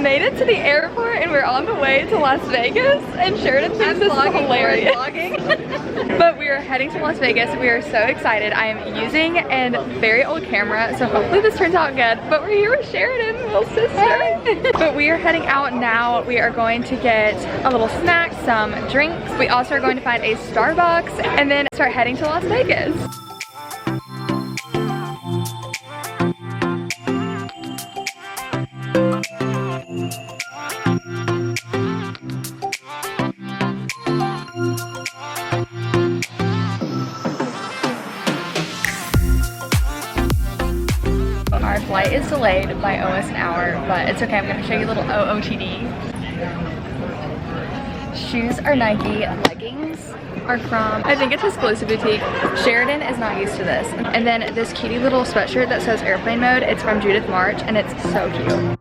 Made it to the airport and we're on the way to Las Vegas, and Sheridan thinks this is hilarious. But we are heading to Las Vegas. We are so excited. I am using a very old camera, so hopefully this turns out good. But we're here with Sheridan, little sister. But we are heading out now. We are going to get a little snack, some drinks. We also are going to find a Starbucks and then start heading to Las Vegas. Our flight is delayed by almost an hour, but it's okay. I'm going to show you a little OOTD. Shoes are Nike, leggings are from, I think it's Exclusive Boutique. Sheridan is not used to this. And then this cutie little sweatshirt that says airplane mode, it's from Judith March, and it's so cute.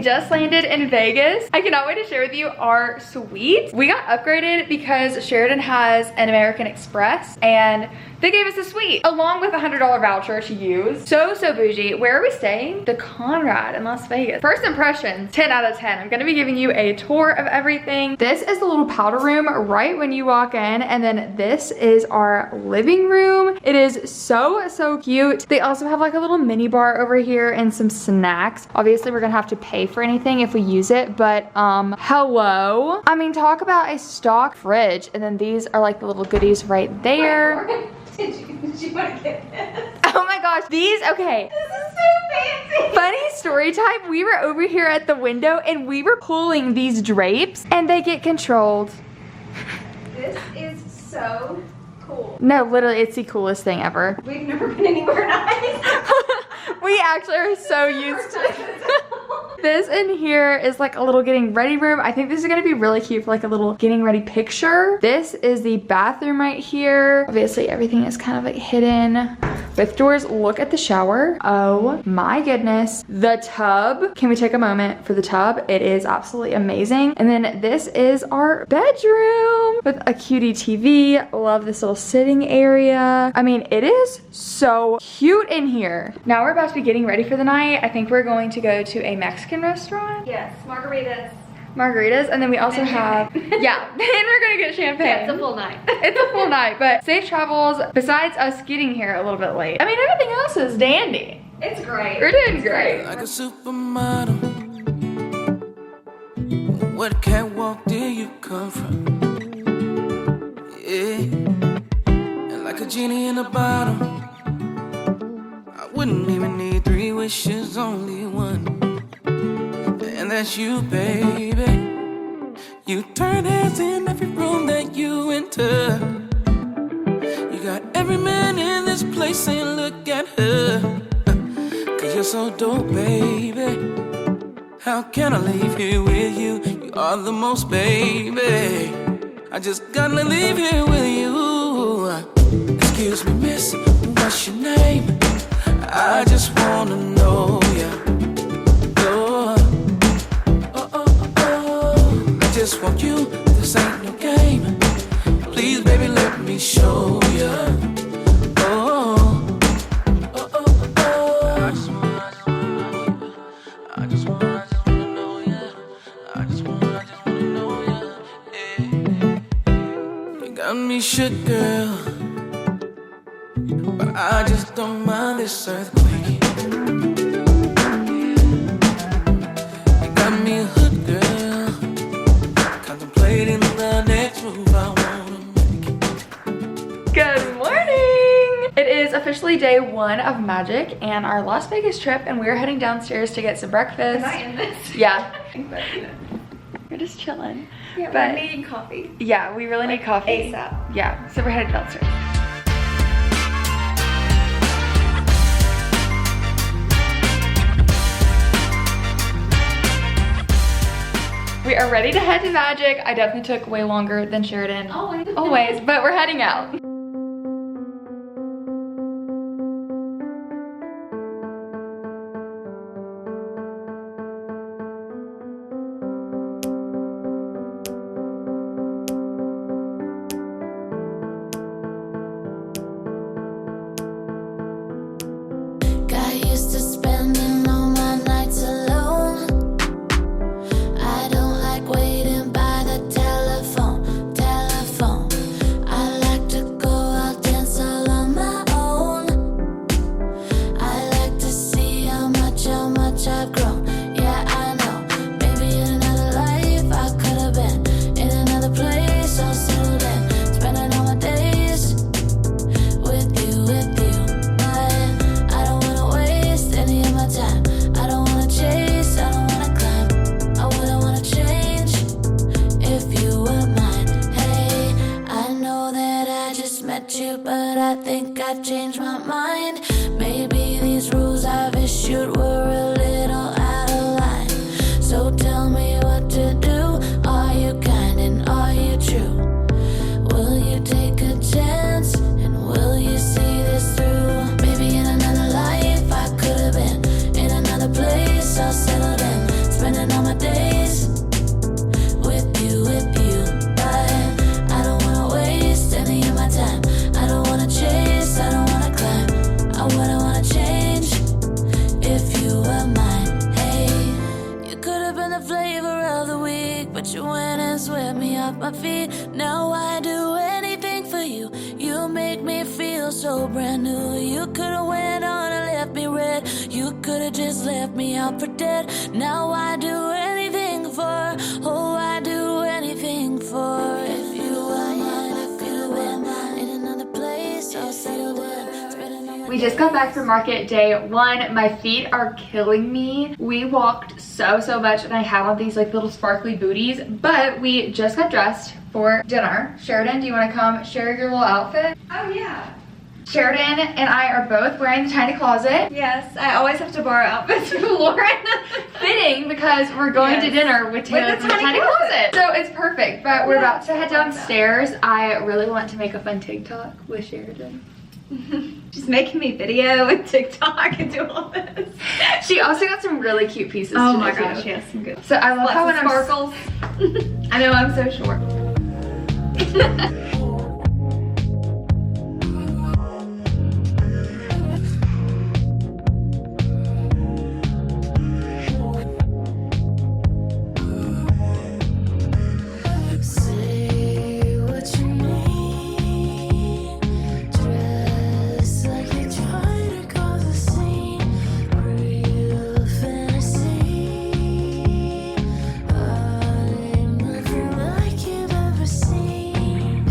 Just landed in Vegas. I cannot wait to share with you our suite. We got upgraded because Sheridan has an American Express and they gave us a suite along with a $100 voucher to use. So bougie. Where are we staying? The Conrad in Las Vegas. First impressions, 10 out of 10. I'm gonna be giving you a tour of everything. This is the little powder room right when you walk in, and then this is our living room. It is so cute. They also have like a little mini bar over here and some snacks. Obviously we're gonna have to pay for anything if we use it, but hello. I mean, talk about a stock fridge, and then these are like the little goodies right there. Did you want to get this? Oh my gosh, these, okay. This is so fancy. Funny story time, we were over here at the window and we were pulling these drapes and they get controlled. This is so cool. No, literally, it's the coolest thing ever. We've never been anywhere nice. We actually are so used to it. This in here is like a little getting ready room. I think this is gonna be really cute for like a little getting ready picture. This is the bathroom right here. Obviously everything is kind of like hidden with doors. Look at the shower. Oh my goodness. The tub. Can we take a moment for the tub? It is absolutely amazing. And then this is our bedroom with a cutie TV. Love this little sitting area. I mean, it is so cute in here. Now we're about to be getting ready for the night. I think we're going to go to a Mexican restaurant. Yes, Margaritas, and then we also have, yeah, then we're gonna get champagne. Yeah, it's a full night. It's a full night, but safe travels, besides us getting here a little bit late. I mean, everything else is dandy. It's great. We're doing great. Like a supermodel, what catwalk do you come from? Yeah, and like a genie in a bottle, I wouldn't even need 3 wishes, only one. And that's you, baby. You turn heads in every room that you enter. You got every man in this place saying, look at her. 'Cause you're so dope, baby. How can I leave here with you? You are the most, baby. I just gotta leave here with you. Excuse me, miss, what's your name? I just wanna know ya. Oh, oh, oh, oh. I just want you, this ain't no game. Please, baby, let me show ya. Oh, oh, oh, oh. I just wanna know ya. I just wanna know ya. Yeah. You got me shook, girl, but I just don't mind this earthquake. You got me hooked, girl, contemplating the next move I wanna make. Good morning! It is officially day 1 of Magic and our Las Vegas trip, and we're heading downstairs to get some breakfast. Am I in this? Yeah. We're just chilling. Yeah, but we're needing coffee. yeah, we really need coffee. ASAP. Yeah, so we're headed downstairs. We are ready to head to Magic. I definitely took way longer than Sheridan. Always, but we're heading out. Got used to spending all my nights alone. I don't like waiting by the telephone. I like to go out dance all on my own. I like to see how much I've grown. Yeah, I know. Maybe in another life I could have been in another place, all settled in, spending all my days with you. But I don't wanna waste any of my time. I don't wanna chase, I don't wanna climb. I wouldn't wanna change if you were mine. Hey, I know that I just met you, but I think I changed my mind. Maybe these rules I've issued were a little out of line. So tell me what to do. Are you kind and are you true? Will you take a chance and will you see this through? Maybe in another life I could have been in another place, all settled in, spending all my days with you. But I don't wanna waste any of my time. I don't wanna chase, I don't wanna climb. I wouldn't wanna change if you were mine. Hey, you could have been the flavor of the week, but you went and swept me off my feet. Now I do anything for you. You make me feel so brand new. You could have went on and left me red. You could have just left me out for dead. Now I do anything for, oh, I do anything for. If you were mine, I could have been in another place, all settled in, spending all my We just got back from market day 1. My feet are killing me. We walked so much and I have on these like little sparkly booties, but we just got dressed for dinner. Sheridan, do you want to come share your little outfit? Oh yeah. Sheridan and I are both wearing the tiny closet. Yes, I always have to borrow outfits from Lauren. Fitting because we're going to Yes. dinner with Taylor With from the the tiny tiny closet. So it's perfect, but we're Yeah, about to head I love that. downstairs. I really want to make a fun TikTok with Sheridan. Just making me video and TikTok and do all this. She also got some really cute pieces Oh today, my too. gosh, she has some good. So I love Lots how of when I'm sparkles. I know I'm so short. Say what you mean. Dress like you're trying to cause a scene. Real fantasy. I'm nothing like you've ever seen.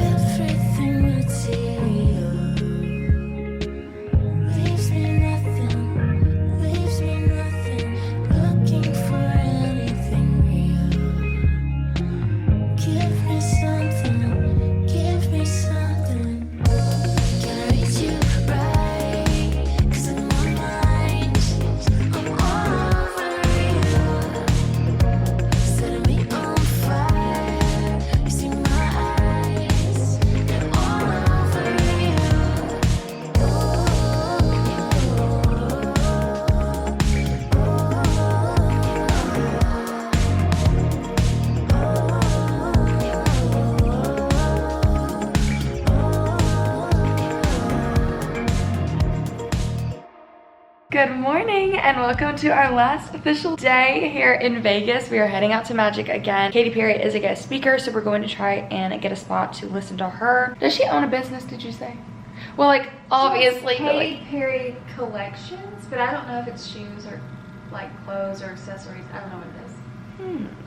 Good morning and welcome to our last official day here in Vegas. We are heading out to Magic again. Katy Perry is a guest speaker, so we're going to try and get a spot to listen to her. Does she own a business, did you say? Well, like, obviously. Katy Perry collections, but I don't know if it's shoes or like clothes or accessories. I don't know what it is.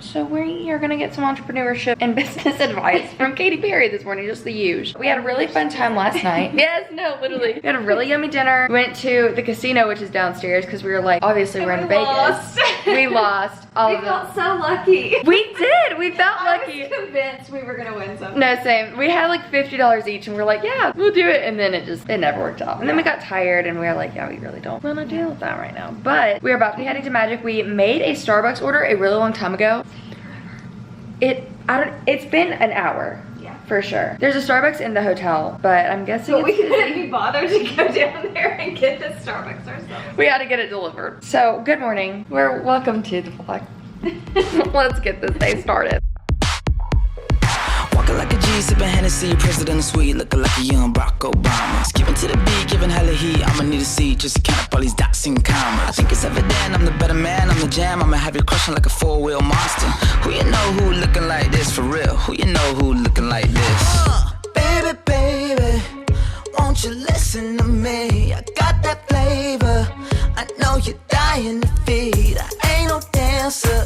So we are gonna get some entrepreneurship and business advice from Katy Perry this morning, just the usual. We had a really fun time last night. Yes, no, literally. We had a really yummy dinner. We went to the casino, which is downstairs, because we were like, obviously we're in Vegas. We lost all of We them. felt so lucky. We did. We felt I lucky. was convinced we were gonna win something. No, same. We had like $50 each and we're like, yeah, we'll do it. And then it never worked out. And then we got tired and we were like, yeah, we really don't want to deal with that right now. But we're about to be heading to Magic. We made a Starbucks order a really long time ago. It's been an hour. Yeah. For sure. There's a Starbucks in the hotel, but I'm guessing But we it's couldn't be bothered to go down there and get the Starbucks ourselves. we had to get it delivered. So, good morning. We're welcome to the vlog. Let's get this day started. Walking like a G, sipping Hennessy, president of sweet, looking like a young Barack Obama. Skipping to the beat, giving hella heat. I'ma need a seat just to count up all these dots and commas. I think it's evident I'm the better man, I'm the jam. I'ma have you crushing like a four-wheel monster. Who you know who looking like this for real? Who you know who looking like this? Baby, baby, won't you listen to me? I got that flavor. I know you're dying to feed. I ain't no dancer,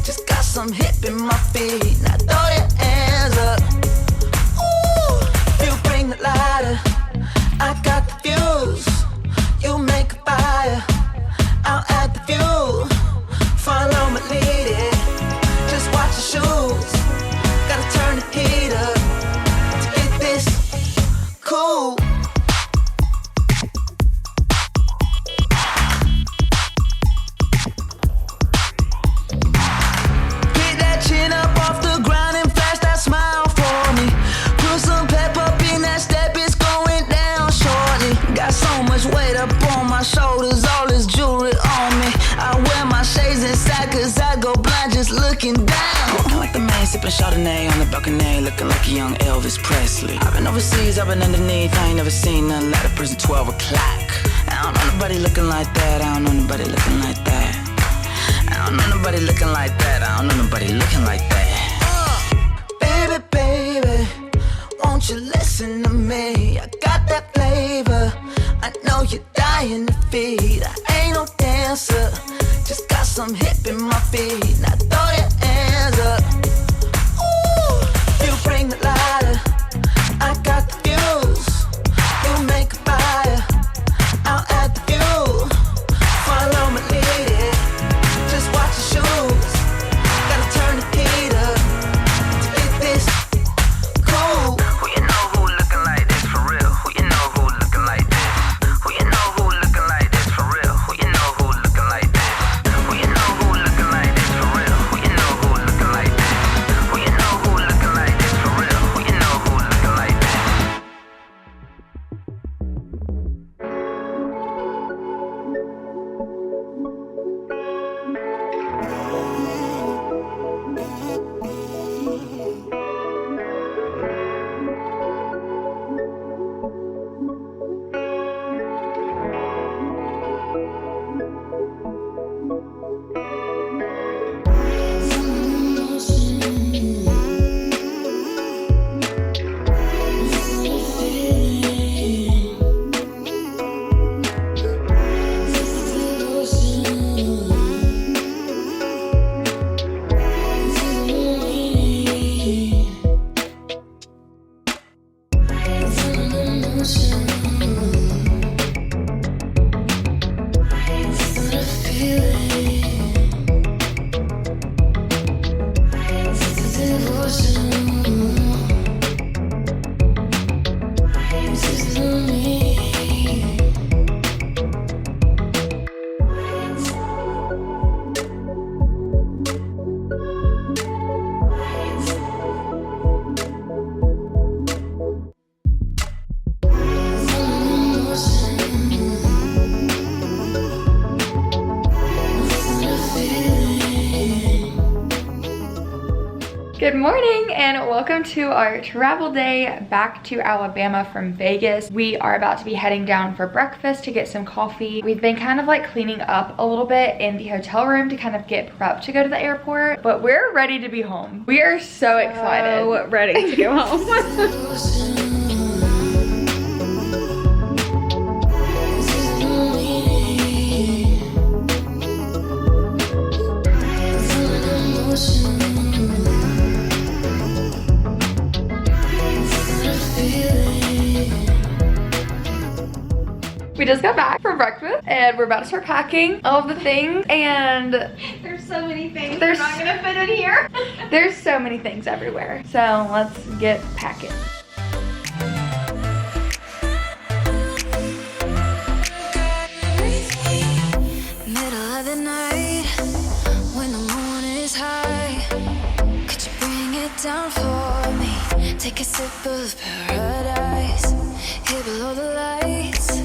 just got some hip in my feet. Now throw your hands up. Ooh, you bring the lighter. I got the fuse. You make a fire. I'll add the fuel. Follow my lead. Just watch your shoes. Gotta turn the heat up to get this cool. Shoulders, all this jewelry on me. I wear my shades inside cause I go blind just looking down. Walking like the man, sipping Chardonnay on the balcony, looking like a young Elvis Presley. I've been overseas, I've been underneath, I ain't never seen nothing like the prison 12 o'clock. I don't know nobody looking like that, I don't know nobody looking like that. I don't know nobody looking like that, I don't know nobody looking like that. Baby, baby, won't you listen to me? I got that flavor. I know you're dying to feed. I ain't no dancer, just got some hip in my feet. Now throw your hands up. Ooh, you bring the lighter. I got the fuse. You make a fire. I'll add the fuel. Follow my lead. Just watch your shoes. Gotta turn the heat up to get this cool. Who you know who looking like this for real? Who you know who looking like this? Who you know who looking like this for real? Who you know who looking like this? Who you know who looking like this for real? Who you know who looking like this? Who you know who looking like this for real? Who you know who looking like this? Good morning and welcome to our travel day back to Alabama from Vegas. We are about to be heading down for breakfast to get some coffee. We've been kind of like cleaning up a little bit in the hotel room to kind of get prepped to go to the airport, but we're ready to be home. We are so excited. So ready to go home. We just got back from breakfast and we're about to start packing all of the things, and There's so many things. There's- We're not gonna fit in here. there's so many things everywhere. So let's get packing. Middle of the night, when the moon is high, could you bring it down for me? Take a sip of paradise, here below the lights,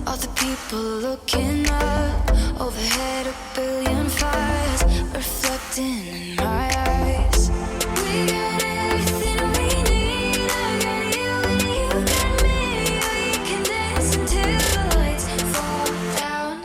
all the people looking up, overhead a billion fires, reflecting in my eyes. We got everything we need, I got you and you got me, we can dance until the lights fall down.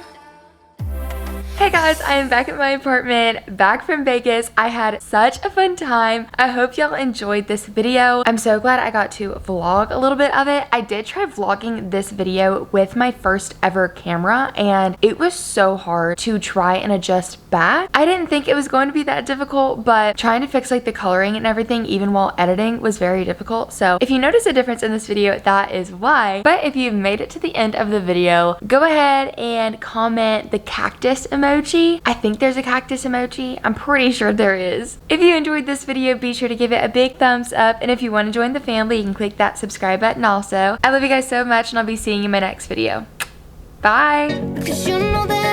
Hey guys, I am back at my apartment, back from Vegas. I had such a fun time. I hope y'all enjoyed this video. I'm so glad I got to vlog a little bit of it. I did try vlogging this video with my first ever camera, and it was so hard to try and adjust back. I didn't think it was going to be that difficult, but trying to fix like the coloring and everything even while editing was very difficult. So if you notice a difference in this video, that is why. But if you've made it to the end of the video, go ahead and comment the cactus emoji. I think there's a cactus emoji. I'm pretty sure there is. If you enjoyed this video, be sure to give it a big thumbs up. And if you want to join the family, you can click that subscribe button also. I love you guys so much, and I'll be seeing you in my next video. Bye. 'Cause you know that